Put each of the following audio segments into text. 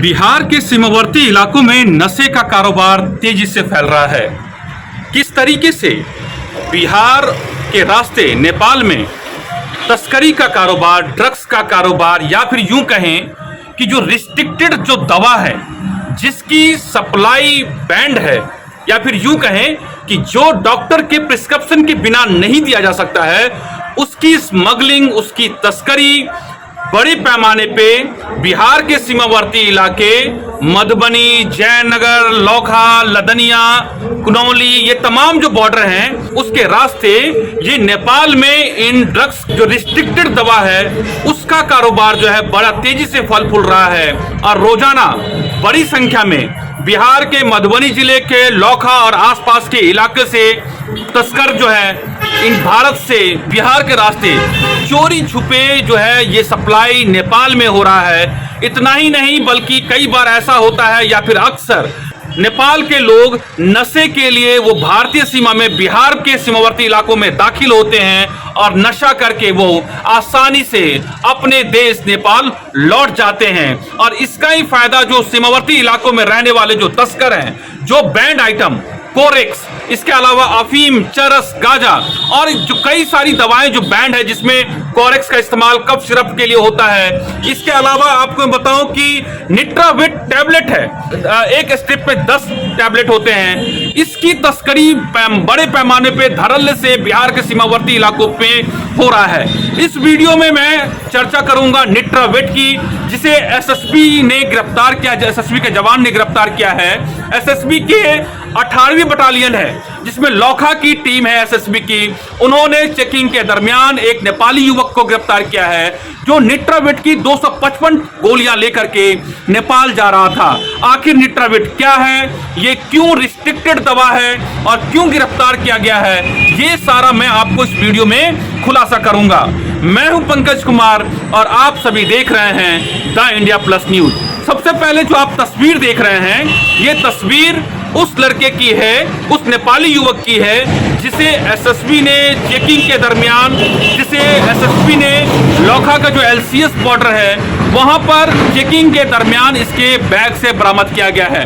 बिहार के सीमावर्ती इलाकों में नशे का कारोबार तेजी से फैल रहा है। किस तरीके से बिहार के रास्ते नेपाल में तस्करी का कारोबार, ड्रग्स का कारोबार, या फिर यूं कहें कि जो रिस्ट्रिक्टेड जो दवा है जिसकी सप्लाई बैंड है, या फिर यूं कहें कि जो डॉक्टर के प्रिस्क्रिप्शन के बिना नहीं दिया जा सकता है, उसकी स्मगलिंग, उसकी तस्करी बड़े पैमाने पे बिहार के सीमावर्ती इलाके मधुबनी, जयनगर, लौखा, लदनिया, कुनौली, ये तमाम जो बॉर्डर हैं उसके रास्ते ये नेपाल में इन ड्रग्स जो रिस्ट्रिक्टेड दवा है उसका कारोबार जो है बड़ा तेजी से फल फूल रहा है। और रोजाना बड़ी संख्या में बिहार के मधुबनी जिले के लौखा और आसपास के इलाके से तस्कर जो है इन भारत से बिहार के रास्ते चोरी छुपे जो है ये सप्लाई नेपाल में हो रहा है। इतना ही नहीं बल्कि कई बार ऐसा होता है या फिर अक्सर नेपाल के लोग नशे के लिए वो भारतीय सीमा में बिहार के सीमावर्ती इलाकों में दाखिल होते हैं और नशा करके वो आसानी से अपने देश नेपाल लौट जाते हैं। और इसका ही फायदा जो सीमावर्ती इलाकों में रहने वाले जो तस्कर हैं, जो बैंड आइटम कोरेक्स, इसके अलावा अफीम, चरस, गांजा और जो कई सारी दवाएं जो बैंड है जिसमें कोरेक्स का इस्तेमाल कफ सिरप के लिए होता है। इसके अलावा आपको बताऊं कि निट्राविट टैबलेट है, एक स्ट्रिप में 10 टैबलेट होते हैं। इसकी तस्करी बड़े पैमाने पे धड़ल्ले से बिहार के सीमावर्ती इलाकों पे हो रहा है। इस वीडियो में मैं चर्चा करूंगा निट्राविट की, जिसे एसएसबी ने गिरफ्तार किया, एसएसबी के जवान ने गिरफ्तार किया है। एसएसबी के 18वीं बटालियन है जिसमें लौखा की टीम है एसएसबी की। उन्होंने चेकिंग के दरमियान एक नेपाली युवक को गिरफ्तार किया है जो निट्राविट की 255 गोलियां लेकर के नेपाल जा रहा था। आखिर निट्राविट क्या है, ये क्यों रिस्ट्रिक्टेड दवा है और क्यों गिरफ्तार किया गया है, ये सारा मैं आपको इस वीडियो में खुलासा करूंगा। मैं हूं पंकज कुमार और आप सभी देख रहे हैं द इंडिया प्लस न्यूज। सबसे पहले जो आप तस्वीर देख रहे हैं, ये तस्वीर उस लड़के की है, उस नेपाली युवक की है जिसे एसएसबी ने चेकिंग के दरमियान, जिसे एसएसबी ने लौखा का जो एलसीएस बॉर्डर है वहां पर चेकिंग के दरमियान इसके बैग से बरामद किया गया है।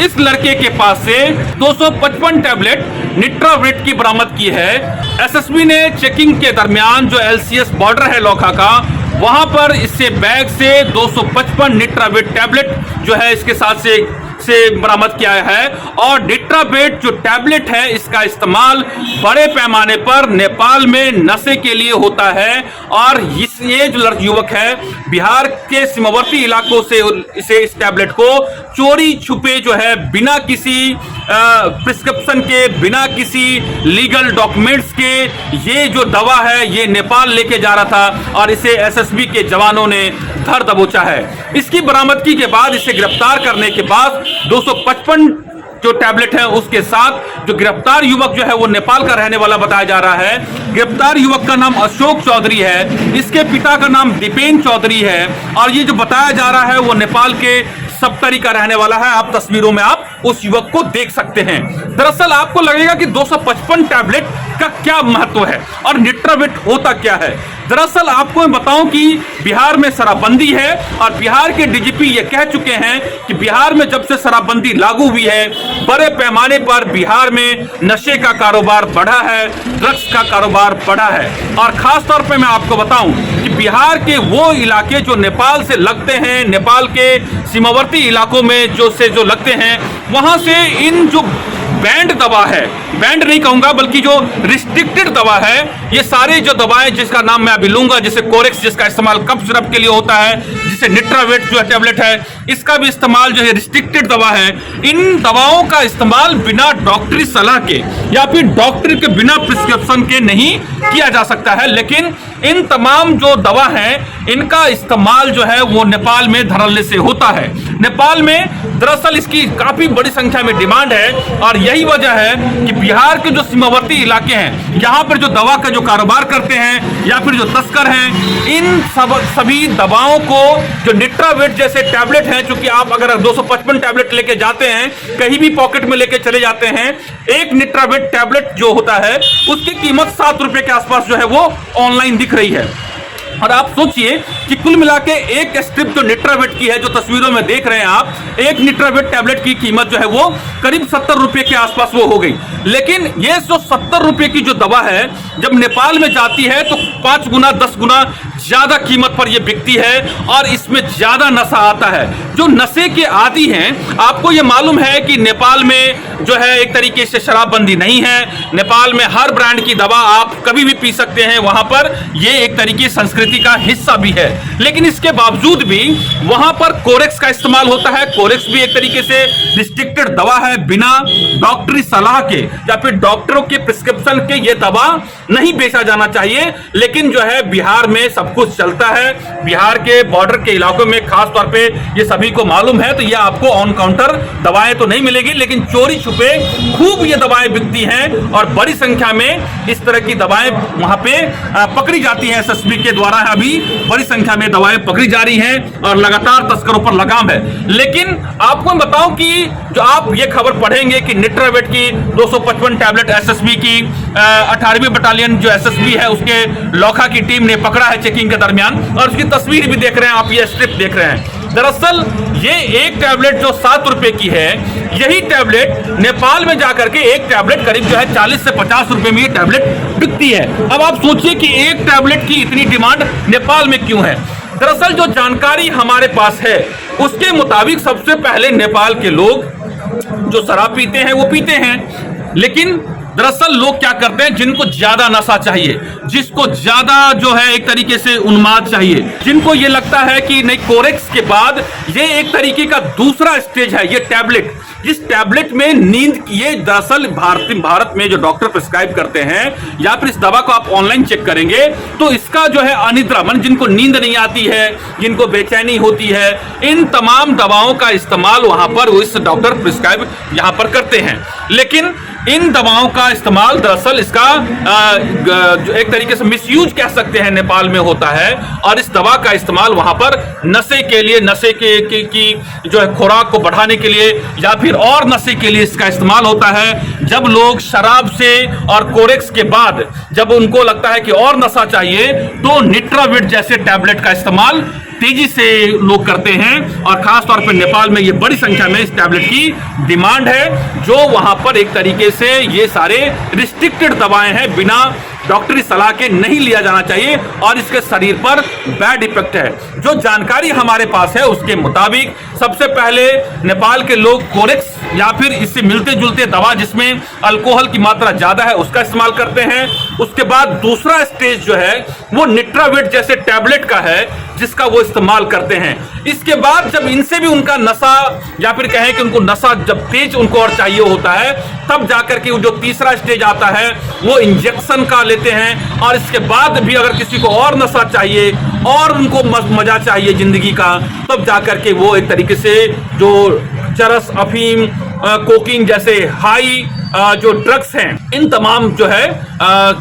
इस लड़के के पास से 255 टैबलेट निट्राविट की बरामद की है। एसएसबी ने चेकिंग के दरमियान जो एलसीएस बॉर्डर है लौखा का, वहां पर इससे बैग से 255 निट्राविट टैबलेट जो है इसके साथ से बरामद किया है। और निट्राविट जो टैबलेट है इसका इस्तेमाल बड़े पैमाने पर नेपाल में नशे के लिए होता है। और ये जो युवक है बिहार के सीमावर्ती इलाकों से इस टैबलेट को चोरी छुपे जो है बिना किसी प्रिस्क्रिप्शन के, बिना किसी लीगल डॉक्यूमेंट्स के ये जो दवा है ये नेपाल लेके जा रहा था और इसे एसएसबी के जवानों ने धर दबोचा है। इसकी बरामदगी के बाद, इसे गिरफ्तार करने के बाद 255 जो टैबलेट है उसके साथ जो गिरफ्तार युवक जो है वो नेपाल का रहने वाला बताया जा रहा है। गिरफ्तार युवक का नाम अशोक चौधरी है, इसके पिता का नाम दीपेन चौधरी है और ये जो बताया जा रहा है वो नेपाल के सप्तरी का रहने वाला है। आप तस्वीरों में आप उस युवक को देख सकते हैं। दरअसल आपको लगेगा कि 255 टैबलेट का क्या महत्व है और निट्राविट होता क्या है। दरअसल आपको मैं बताऊं कि बिहार में शराबबंदी है और बिहार के डीजीपी ये कह चुके हैं कि बिहार में जब से शराबबंदी लागू हुई है बड़े पैमाने पर बिहार में नशे का कारोबार बढ़ा है, ड्रग्स का कारोबार बढ़ा है। और खास तौर पे मैं आपको बताऊं कि बिहार के वो इलाके जो नेपाल से लगते हैं, नेपाल के सीमावर्ती इलाकों में जो लगते हैं, वहां से इन जो बैंड दवा है, बैंड नहीं कहूंगा बल्कि जो रिस्ट्रिक्टेड दवा है, ये सारे जो दवाएं जिसका नाम मैं अभी लूंगा, जैसे कोरेक्स जिसका इस्तेमाल कफ सिरप के लिए होता है, जिसे निट्राविट जो टैबलेट है इसका भी इस्तेमाल जो है रिस्ट्रिक्टेड दवा है। इन दवाओं का इस्तेमाल बिना डॉक्टरी सलाह के या फिर डॉक्टर के बिना प्रिस्क्रिप्शन के नहीं किया जा सकता है। लेकिन इन तमाम जो दवा है इनका इस्तेमाल जो है वो नेपाल में धड़ल्ले से होता है। नेपाल में दरअसल इसकी काफी बड़ी संख्या में डिमांड है और यही वजह है कि बिहार के जो सीमावर्ती इलाके हैं, यहाँ पर जो दवा का जो कारोबार करते हैं या फिर जो तस्कर हैं, इन सभी दवाओं को जो निट्राविट जैसे टैबलेट हैं, चूंकि आप अगर 255 टैबलेट लेके जाते हैं, कहीं भी पॉकेट में लेके चले जाते हैं, एक निट्राविट टैबलेट जो होता है उसकी कीमत 7 रुपए के आसपास जो है वो ऑनलाइन दिख रही है। और आप सोचिए कि कुल मिला के एक स्ट्रिप जो निट्रावेट की है, जो तस्वीरों में देख रहे हैं आप, एक निट्रावेट टैबलेट की कीमत जो है वो करीब 70 रुपए के आसपास वो हो गई। लेकिन ये जो 70 रुपए की जो दवा है जब नेपाल में जाती है तो 5 गुना 10 गुना ज्यादा कीमत पर ये बिकती है और इसमें ज्यादा नशा आता है। जो नशे के आदी हैं, आपको ये मालूम है कि नेपाल में जो है एक तरीके से शराबबंदी नहीं है। नेपाल में हर ब्रांड की दवा आप कभी भी पी सकते हैं, वहां पर ये एक तरीके संस्कृति का हिस्सा भी है। लेकिन इसके बावजूद भी वहां पर कोरेक्स का इस्तेमाल होता है। कोरेक्स भी एक तरीके से रिस्ट्रिक्टेड दवा है, बिना डॉक्टरी सलाह के या फिर डॉक्टरों के प्रिस्क्रिप्शन के ये दवा नहीं बेचा जाना चाहिए। लेकिन जो है बिहार में सब कुछ चलता है। बिहार के बॉर्डर के इलाकों में खास तौर पे ये सभी को मालूम है, तो ये आपको ऑन काउंटर दवाएं तो नहीं मिलेगी, लेकिन चोरी छुपे खूब ये दवाएं बिकती हैं और बड़ी संख्या में इस तरह की दवाएं वहां पे पकड़ी जाती हैं। एसएसबी के द्वारा अभी बड़ी संख्या में दवाएं पकड़ी जा रही हैं और लगातार तस्करों पर लगाम है। लेकिन आपको बताऊं कि जो आप ये खबर पढ़ेंगे कि निट्रावेट की 255 टैबलेट एसएसबी की 18वीं बटालियन जो एसएसबी है उसके लोखा की टीम ने पकड़ा है चेकिंग के दरमियान, और उसकी तस्वीर भी देख रहे हैं आप, ये स्ट्रिप देख रहे हैं। दरअसल ये एक टैबलेट जो 7 रुपए की है, यही टैबलेट नेपाल में जाकर के एक टैबलेट करीब जो है 40 से 50 रुपए में ये टैबलेट बिकती है। अब आप सोचिए कि एक टैबलेट की इतनी डिमांड नेपाल में क्यों है। दरअसल जो जानकारी हमारे पास है उसके मुताबिक सबसे पहले नेपाल के लोग जो शराब पीते हैं वो पीते हैं, लेकिन दरअसल लोग क्या करते हैं, जिनको ज्यादा नशा चाहिए, जिसको ज्यादा जो है एक तरीके से उन्माद चाहिए, जिनको ये लगता है कि नहीं कोरेक्स के बाद ये एक तरीके का दूसरा स्टेज है, ये टैबलेट, जिस टैबलेट में नींद, ये दरअसल भारत में जो डॉक्टर प्रिस्क्राइब करते हैं या फिर इस दवा को आप ऑनलाइन चेक करेंगे तो इसका जो है अनिद्रा मन, जिनको नींद नहीं आती है, जिनको बेचैनी होती है, इन तमाम दवाओं का इस्तेमाल वहां पर इस डॉक्टर प्रिस्क्राइब यहां पर करते हैं। लेकिन इन दवाओं का इस्तेमाल दरअसल इसका एक तरीके से मिसयूज कह सकते हैं नेपाल में होता है, और इस दवा का इस्तेमाल वहां पर नशे के लिए, नशे की जो है खुराक को बढ़ाने के लिए या फिर और नशे के लिए इसका इस्तेमाल होता है। जब लोग शराब से और कोरेक्स के बाद जब उनको लगता है कि और नशा चाहिए तो निट्रावेट जैसे टैबलेट का इस्तेमाल तेजी से लोग करते हैं, और खास तौर पर नेपाल में ये बड़ी संख्या में इस टैबलेट की डिमांड है, जो वहां पर एक तरीके से ये सारे रिस्ट्रिक्टेड दवाएं हैं, बिना डॉक्टरी सलाह के नहीं लिया जाना चाहिए और इसके शरीर पर बैड इफेक्ट है। जो जानकारी हमारे पास है उसके मुताबिक सबसे पहले नेपाल के लोग कोरेक्स या फिर इससे मिलते जुलते दवा जिसमें अल्कोहल की मात्रा ज्यादा है उसका इस्तेमाल करते हैं। उसके बाद दूसरा स्टेज जो है वो निट्रावेट जैसे टैबलेट का है जिसका वो इस्तेमाल करते हैं। इसके बाद जब इनसे भी उनका नशा या फिर कहें कि उनको नशा जब तेज उनको और चाहिए होता है, तब जाकर के वो जो तीसरा स्टेज आता है वो इंजेक्शन का लेते हैं। और इसके बाद भी अगर किसी को और नशा चाहिए और उनको मजा चाहिए जिंदगी का, तब जाकर के वो एक तरीके से जो चरस, अफीम, कोकीन जैसे हाई जो ड्रग्स हैं, इन तमाम जो है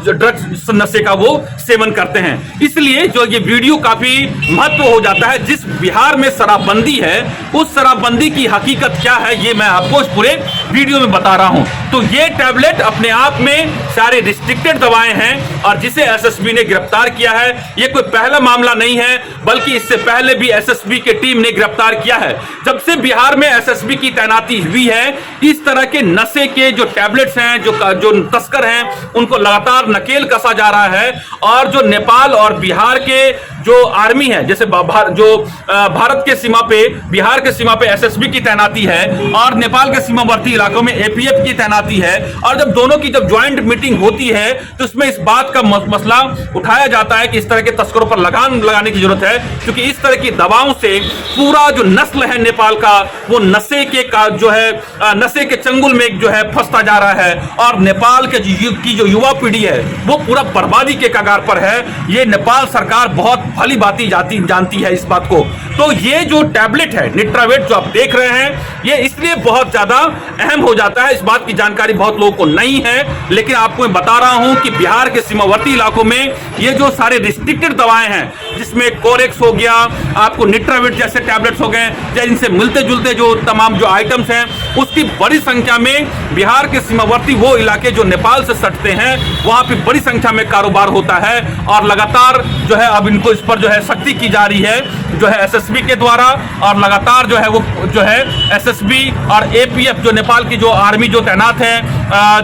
ड्रग्स नशे का वो सेवन करते हैं। इसलिए जो ये वीडियो काफी महत्व हो जाता है। जिस बिहार में शराबबंदी है उस शराबबंदी की हकीकत क्या है ये मैं आपको इस पूरे वीडियो में बता रहा हूं। तो ये टैबलेट अपने आप में सारे रिस्ट्रिक्टेड दवाएं हैं और जिसे एसएसबी ने गिरफ्तार किया है, ये कोई पहला मामला नहीं है, बल्कि इससे पहले भी एसएसबी की टीम ने गिरफ्तार किया है। जब से बिहार में एसएसबी की तैनाती हुई है, इस तरह के नशे के जो टैबलेट्स हैं, जो तस्कर हैं, उनको लगातार नकेल कसा जा रहा है। और जो नेपाल और बिहार के जो आर्मी है, जैसे भारत के सीमा पे, बिहार के सीमा पे एसएसबी की तैनाती है और नेपाल के सीमावर्ती इलाकों में एपीएफ की तैनाती है, और जब दोनों की जब ज्वाइंट मीटिंग होती है तो इसमें इस बात का मसला उठाया जाता है कि इस तरह के तस्करों पर लगाम लगाने की जरूरत है, क्योंकि इस तरह की दवाओं से पूरा जो नस्ल है नेपाल का वो नशे के चंगुल में जो है फंसता जा रहा है। और नेपाल के जो युवा पीढ़ी है वो पूरा बर्बादी के कगार पर है। ये नेपाल सरकार बहुत भली भांति जानती है इस बात को। तो ये जो टैबलेट है निट्रावेट जो आप देख रहे हैं, ये इसलिए बहुत ज्यादा अहम हो जाता है। इस बात की जानकारी बहुत लोगों को नहीं है, लेकिन आपको मैं बता रहा हूं कि बिहार के सीमावर्ती इलाकों में ये जो सारे रिस्ट्रिक्टेड दवाएं हैं, जिसमें कोरेक्स हो गया, आपको निट्राविट जैसे टैबलेट्स हो गए, या इनसे मिलते जुलते जो तमाम जो आइटम्स हैं, उसकी बड़ी संख्या में बिहार के सीमावर्ती वो इलाके जो नेपाल से सटते हैं वहां पे बड़ी संख्या में कारोबार होता है। और लगातार जो है अब इनको इस पर जो है सख्ती की जा रही है जो है एसएसबी के द्वारा, और लगातार जो है वो जो है एसएसबी और एपीएफ जो नेपाल की जो आर्मी जो तैनात है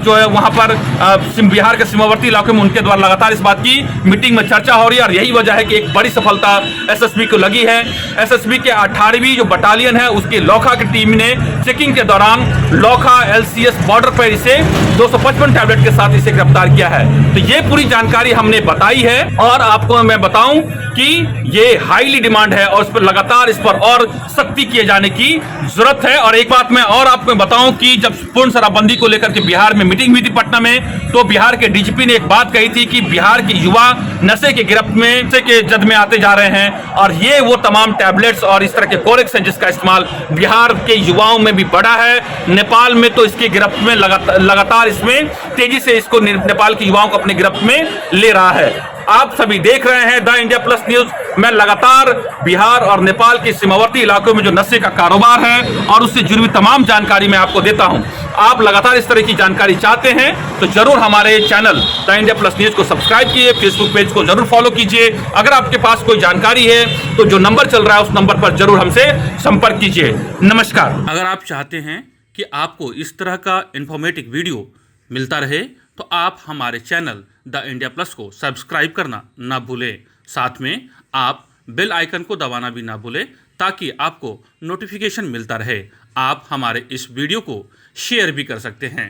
जो है वहां पर बिहार के सीमावर्ती इलाकों में, उनके द्वारा लगातार इस बात की मीटिंग में चर्चा हो रही है। और यही वजह है कि एक बड़ी सफलता एसएसबी को लगी है। एसएसबी के 18वीं जो बटालियन है उसकी लोखा की टीम ने चेकिंग के दौरान लोखा एलसीएस बॉर्डर पर इसे 255 टैबलेट के साथ इसे गिरफ्तार किया है। तो ये पूरी जानकारी हमने बताई है और आपको मैं बताऊं कि ये हाईली डिमांड है और इस पर लगातार इस पर और सख्ती किए जाने की जरूरत है। और एक बात मैं और आपको बताऊं कि जब पूर्ण शराबबंदी को लेकर के बिहार में मीटिंग हुई थी पटना में, तो बिहार के डीजीपी ने एक बात कही थी कि बिहार के युवा नशे के गिरफ्त में, नशे के जद में आते जा रहे हैं। और ये वो तमाम टैबलेट्स और इस तरह के कोरेक्स हैं जिसका इस्तेमाल बिहार के युवाओं में भी बढ़ा है। नेपाल में तो इसकी गिरफ्त में लगातार इसमें तेजी से इसको नेपाल के युवाओं को अपनी गिरफ्त में ले रहा है। आप सभी देख रहे हैं द इंडिया प्लस न्यूज। मैं लगातार बिहार और नेपाल के सीमावर्ती इलाकों में जो नशे का कारोबार है और उससे जुड़ी हुई तमाम जानकारी मैं आपको देता हूं। आप लगातार इस तरह की जानकारी चाहते हैं तो जरूर हमारे channel the India plus news को सब्सक्राइब कीजिए, फेसबुक पेज को जरूर फॉलो कीजिए। अगर आपके पास कोई जानकारी है तो जो नंबर चल रहा है उस नंबर पर जरूर हमसे संपर्क कीजिए। नमस्कार। अगर आप चाहते हैं कि आपको इस तरह का इंफॉर्मेटिव वीडियो मिलता रहे तो आप हमारे चैनल द इंडिया प्लस को सब्सक्राइब करना ना भूलें। साथ में आप बेल आइकन को दबाना भी ना भूलें ताकि आपको नोटिफिकेशन मिलता रहे। आप हमारे इस वीडियो को शेयर भी कर सकते हैं।